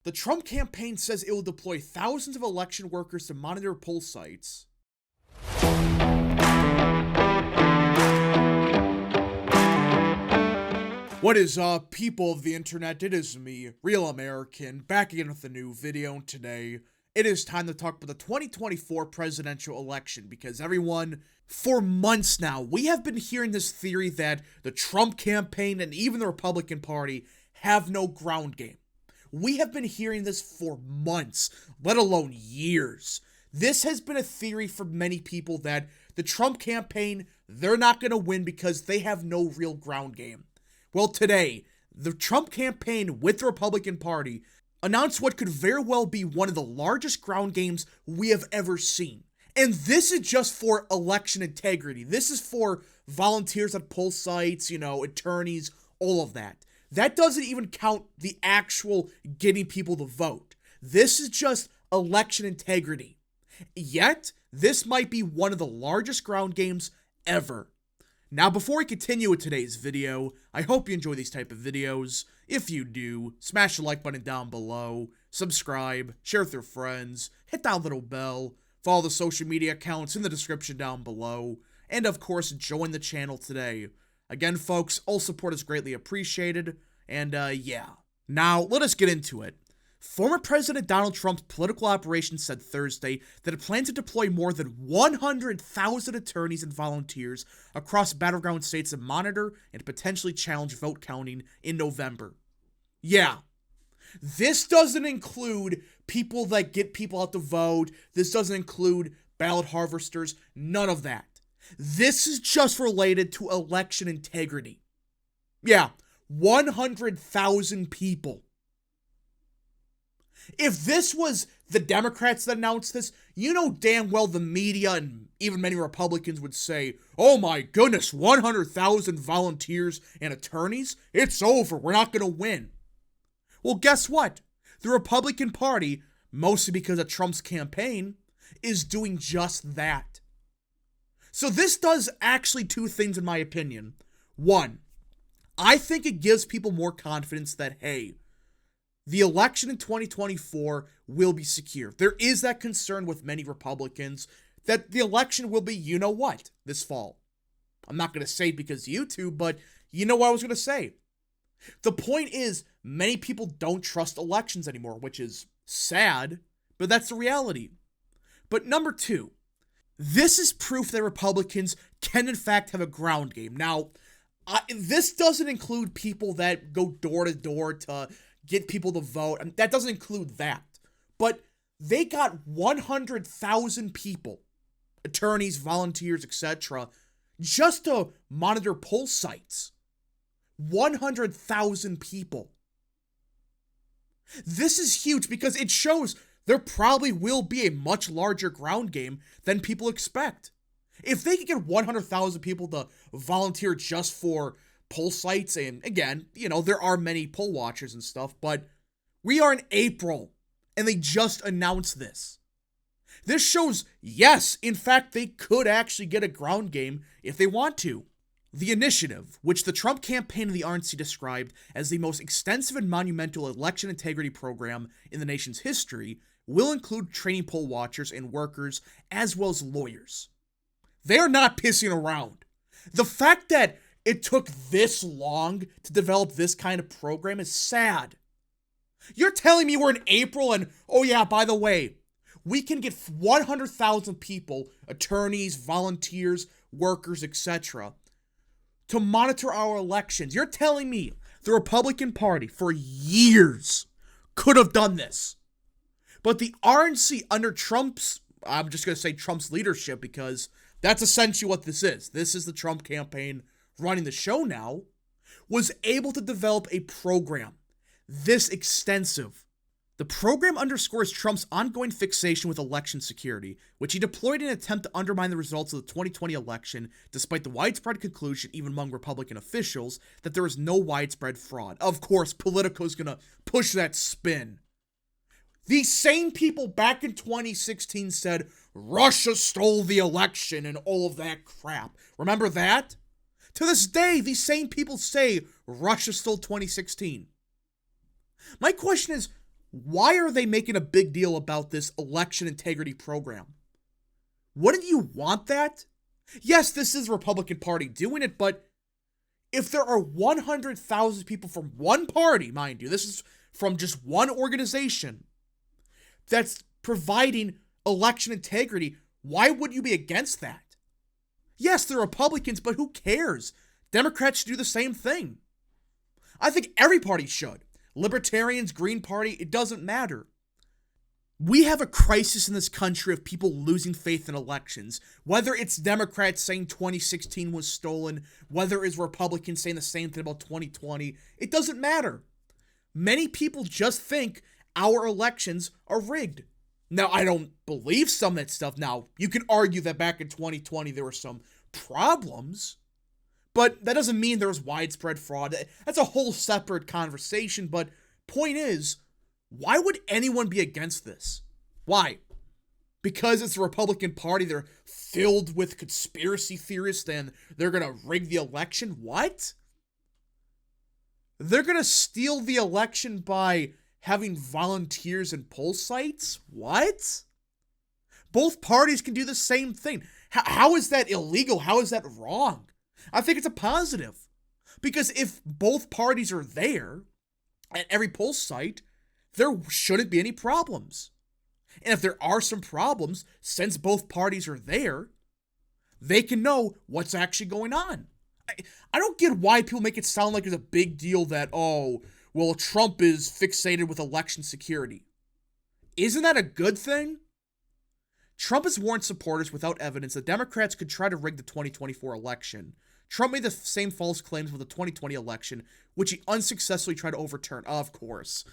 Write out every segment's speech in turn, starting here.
The Trump campaign says it will deploy thousands of election workers to monitor poll sites. What is up, people of the internet? It is me, Real American, back again with a new video, and today it is time to talk about the 2024 presidential election, because everyone, for months now, we have been hearing this theory that the Trump campaign and even the Republican Party have no ground game. We have been hearing this for months, let alone years. This has been a theory for many people that the Trump campaign, they're not going to win because they have no real ground game. Well, today, the Trump campaign with the Republican Party announced what could very well be one of the largest ground games we have ever seen. And this is just for election integrity. This is for volunteers at poll sites, attorneys, all of that. That doesn't even count the actual getting people to vote. This is just election integrity. Yet, this might be one of the largest ground games ever. Now, before we continue with today's video, I hope you enjoy these type of videos. If you do, smash the like button down below, subscribe, share with your friends, hit that little bell, follow the social media accounts in the description down below, and of course, join the channel today. Again, folks, all support is greatly appreciated, and yeah. Now, let us get into it. Former President Donald Trump's political operations said Thursday that it plans to deploy more than 100,000 attorneys and volunteers across battleground states to monitor and potentially challenge vote counting in November. Yeah, this doesn't include people that get people out to vote. This doesn't include ballot harvesters. None of that. This is just related to election integrity. Yeah, 100,000 people. If this was the Democrats that announced this, you know damn well the media and even many Republicans would say, oh my goodness, 100,000 volunteers and attorneys? It's over. We're not going to win. Well, guess what? The Republican Party, mostly because of Trump's campaign, is doing just that. So this does actually two things in my opinion. One, I think it gives people more confidence that, hey, the election in 2024 will be secure. There is that concern with many Republicans that the election will be, you know what, this fall. I'm not going to say because YouTube, but you know what I was going to say. The point is, many people don't trust elections anymore, which is sad, but that's the reality. But number two, this is proof that Republicans can in fact have a ground game. Now, this doesn't include people that go door to door to get people to vote. And that doesn't include that. But they got 100,000 people, attorneys, volunteers, etc., just to monitor poll sites. 100,000 people. This is huge because it shows there probably will be a much larger ground game than people expect. If they could get 100,000 people to volunteer just for poll sites, and again, there are many poll watchers and stuff, but we are in April, and they just announced this. This shows, yes, in fact, they could actually get a ground game if they want to. The initiative, which the Trump campaign and the RNC described as the most extensive and monumental election integrity program in the nation's history, will include training poll watchers and workers, as well as lawyers. They are not pissing around. The fact that it took this long to develop this kind of program is sad. You're telling me we're in April and, oh yeah, by the way, we can get 100,000 people, attorneys, volunteers, workers, etc., to monitor our elections. You're telling me the Republican Party for years could have done this. But the RNC under Trump's, I'm just going to say Trump's leadership because that's essentially what this is. This is the Trump campaign running the show now, was able to develop a program this extensive. The program underscores Trump's ongoing fixation with election security, which he deployed in an attempt to undermine the results of the 2020 election, despite the widespread conclusion, even among Republican officials, that there was no widespread fraud. Of course, Politico's gonna push that spin. These same people back in 2016 said, Russia stole the election and all of that crap. Remember that? To this day, these same people say Russia stole 2016. My question is, Why are they making a big deal about this election integrity program? Wouldn't you want that? Yes, this is the Republican Party doing it, but if there are 100,000 people from one party, mind you, this is from just one organization that's providing election integrity, why would you be against that? Yes, they're Republicans, but who cares? Democrats should do the same thing. I think every party should. Libertarians, Green Party, it doesn't matter. We have a crisis in this country of people losing faith in elections. Whether it's Democrats saying 2016 was stolen, whether it's Republicans saying the same thing about 2020, it doesn't matter. Many people just think our elections are rigged. Now, I don't believe some of that stuff. Now, you can argue that back in 2020 there were some problems, but that doesn't mean there was widespread fraud. That's a whole separate conversation, but point is, why would anyone be against this? Why? Because it's the Republican Party, they're filled with conspiracy theorists and they're going to rig the election? What? They're going to steal the election by having volunteers in poll sites? What? Both parties can do the same thing. How is that illegal? How is that wrong? I think it's a positive. Because if both parties are there at every poll site, there shouldn't be any problems. And if there are some problems, since both parties are there, they can know what's actually going on. I don't get why people make it sound like it's a big deal that, oh, well, Trump is fixated with election security. Isn't that a good thing? Trump has warned supporters without evidence that Democrats could try to rig the 2024 election. Trump made the same false claims with the 2020 election, which he unsuccessfully tried to overturn, of course.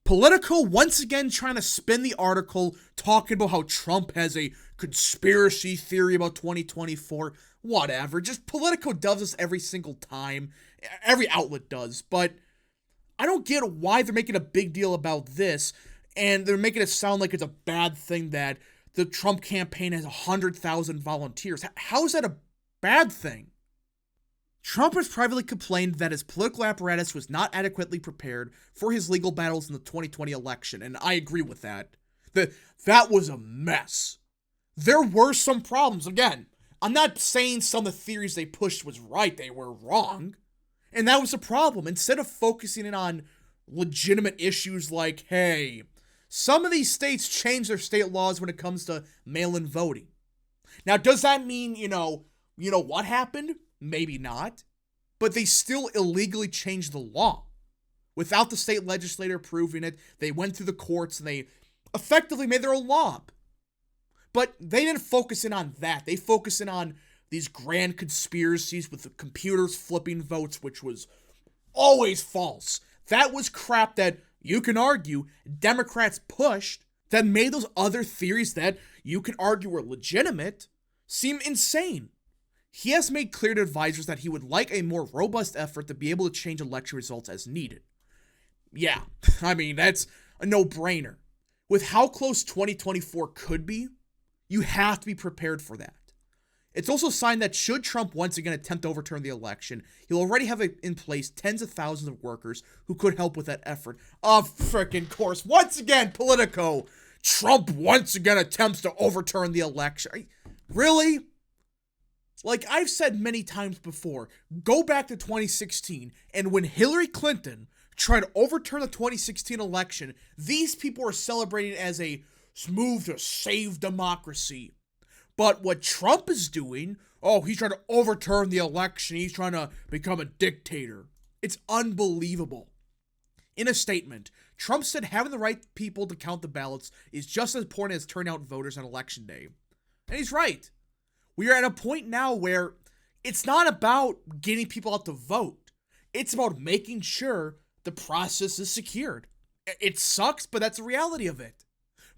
Politico once again trying to spin the article talking about how Trump has a conspiracy theory about 2024. Whatever. Just Politico does this every single time. Every outlet does. But I don't get why they're making a big deal about this, and they're making it sound like it's a bad thing that the Trump campaign has 100,000 volunteers. How is that a bad thing? Trump has privately complained that his political apparatus was not adequately prepared for his legal battles in the 2020 election, and I agree with that. That was a mess. There were some problems. Again, I'm not saying some of the theories they pushed was right. They were wrong. And that was the problem. Instead of focusing in on legitimate issues like, hey, some of these states change their state laws when it comes to mail-in voting. Now, does that mean, you know what happened? Maybe not, but they still illegally changed the law. Without the state legislature approving it, they went through the courts and they effectively made their own law up. But they didn't focus in on that. They focused in on these grand conspiracies with the computers flipping votes, which was always false. That was crap that you can argue Democrats pushed that made those other theories that you can argue were legitimate seem insane. He has made clear to advisors that he would like a more robust effort to be able to change election results as needed. Yeah, I mean, that's a no-brainer. With how close 2024 could be, you have to be prepared for that. It's also a sign that should Trump once again attempt to overturn the election, he'll already have in place tens of thousands of workers who could help with that effort. Of frickin' course, once again, Politico, Trump once again attempts to overturn the election. Really? Like I've said many times before, go back to 2016, and when Hillary Clinton tried to overturn the 2016 election, these people were celebrating as a move to save democracy. But what Trump is doing, he's trying to overturn the election, he's trying to become a dictator. It's unbelievable. In a statement, Trump said having the right people to count the ballots is just as important as turning out voters on election day. And he's right. We are at a point now where it's not about getting people out to vote. It's about making sure the process is secured. It sucks, but that's the reality of it.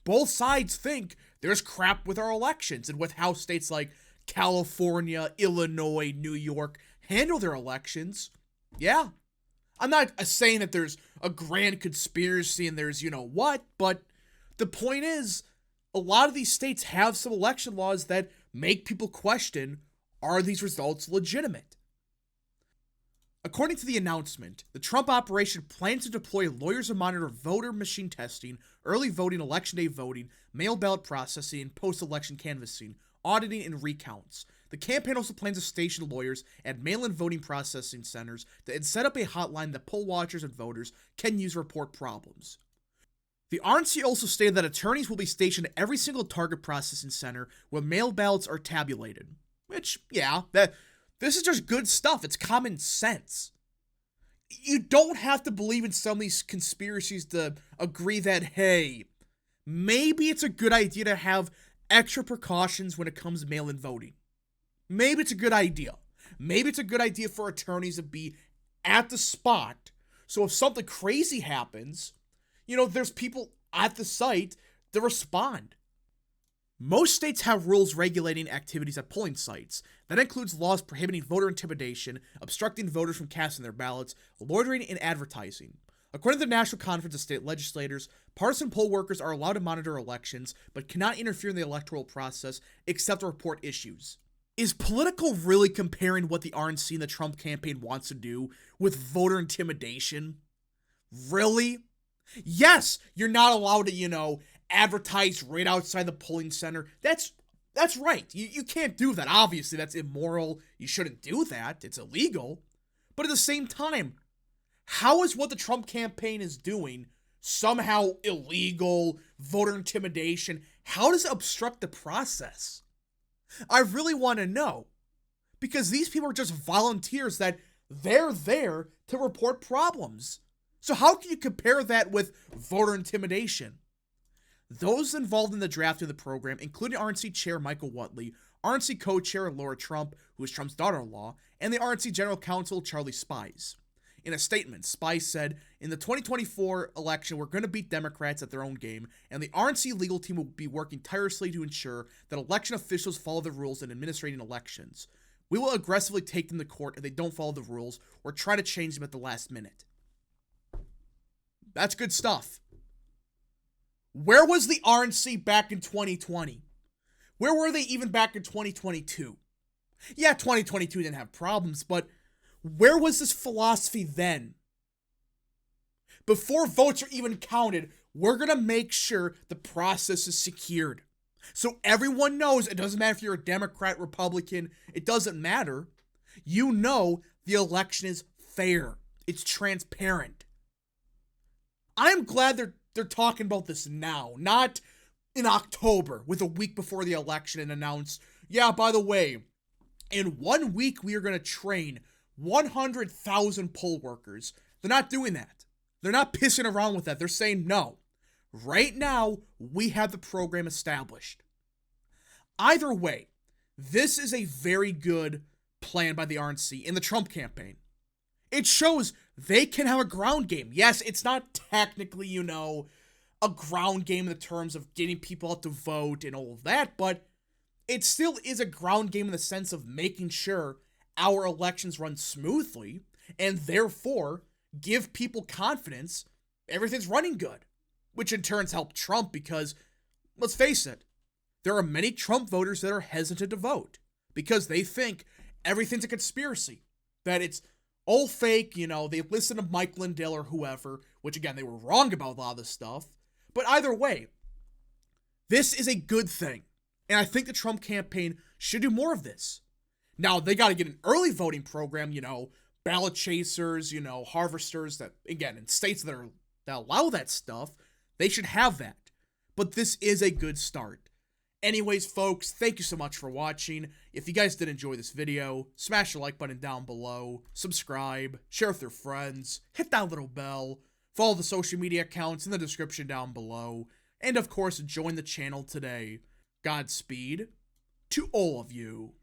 Both sides think there's crap with our elections and with how states like California, Illinois, New York handle their elections. Yeah. I'm not saying that there's a grand conspiracy and there's what, but the point is, a lot of these states have some election laws that make people question, are these results legitimate? According to the announcement, the Trump operation plans to deploy lawyers to monitor voter machine testing, early voting, election day voting, mail ballot processing, and post-election canvassing, auditing, and recounts. The campaign also plans to station lawyers at mail-in voting processing centers and set up a hotline that poll watchers and voters can use to report problems. The RNC also stated that attorneys will be stationed at every single target processing center where mail ballots are tabulated. Which, yeah, this is just good stuff. It's common sense. You don't have to believe in some of these conspiracies to agree that, hey, maybe it's a good idea to have extra precautions when it comes to mail-in voting. Maybe it's a good idea. Maybe it's a good idea for attorneys to be at the spot, so if something crazy happens, there's people at the site to respond. Most states have rules regulating activities at polling sites. That includes laws prohibiting voter intimidation, obstructing voters from casting their ballots, loitering, and advertising. According to the National Conference of State Legislators, partisan poll workers are allowed to monitor elections, but cannot interfere in the electoral process except to report issues. Is Politico really comparing what the RNC and the Trump campaign wants to do with voter intimidation? Really? Yes, you're not allowed to, advertise right outside the polling center. That's right. You can't do that. Obviously, that's immoral. You shouldn't do that. It's illegal. But at the same time, how is what the Trump campaign is doing somehow illegal, voter intimidation? How does it obstruct the process? I really want to know. Because these people are just volunteers that they're there to report problems. So how can you compare that with voter intimidation? Those involved in the drafting of the program, including RNC Chair Michael Whatley, RNC Co-Chair Laura Trump, who is Trump's daughter-in-law, and the RNC General Counsel Charlie Spies. In a statement, Spies said, "In the 2024 election, we're going to beat Democrats at their own game, and the RNC legal team will be working tirelessly to ensure that election officials follow the rules in administrating elections. We will aggressively take them to court if they don't follow the rules or try to change them at the last minute." That's good stuff. Where was the RNC back in 2020? Where were they even back in 2022? Yeah, 2022 didn't have problems, but where was this philosophy then? Before votes are even counted, we're going to make sure the process is secured. So everyone knows, it doesn't matter if you're a Democrat, Republican, it doesn't matter. You know the election is fair. It's transparent. I'm glad they're talking about this now, not in October with a week before the election and announce, yeah, by the way, in 1 week we are going to train 100,000 poll workers. They're not doing that. They're not pissing around with that. They're saying no. Right now, we have the program established. Either way, this is a very good plan by the RNC in the Trump campaign. It shows they can have a ground game. Yes, it's not technically, a ground game in the terms of getting people out to vote and all of that, but it still is a ground game in the sense of making sure our elections run smoothly and therefore give people confidence everything's running good, which in turn helps Trump because, let's face it, there are many Trump voters that are hesitant to vote because they think everything's a conspiracy, that it's all fake, they listen to Mike Lindell or whoever, which again, they were wrong about a lot of this stuff. But either way, this is a good thing. And I think the Trump campaign should do more of this. Now, they got to get an early voting program, ballot chasers, harvesters that, again, in states that allow that stuff, they should have that. But this is a good start. Anyways, folks, thank you so much for watching. If you guys did enjoy this video, smash the like button down below, subscribe, share with your friends, hit that little bell, follow the social media accounts in the description down below, and of course, join the channel today. Godspeed to all of you.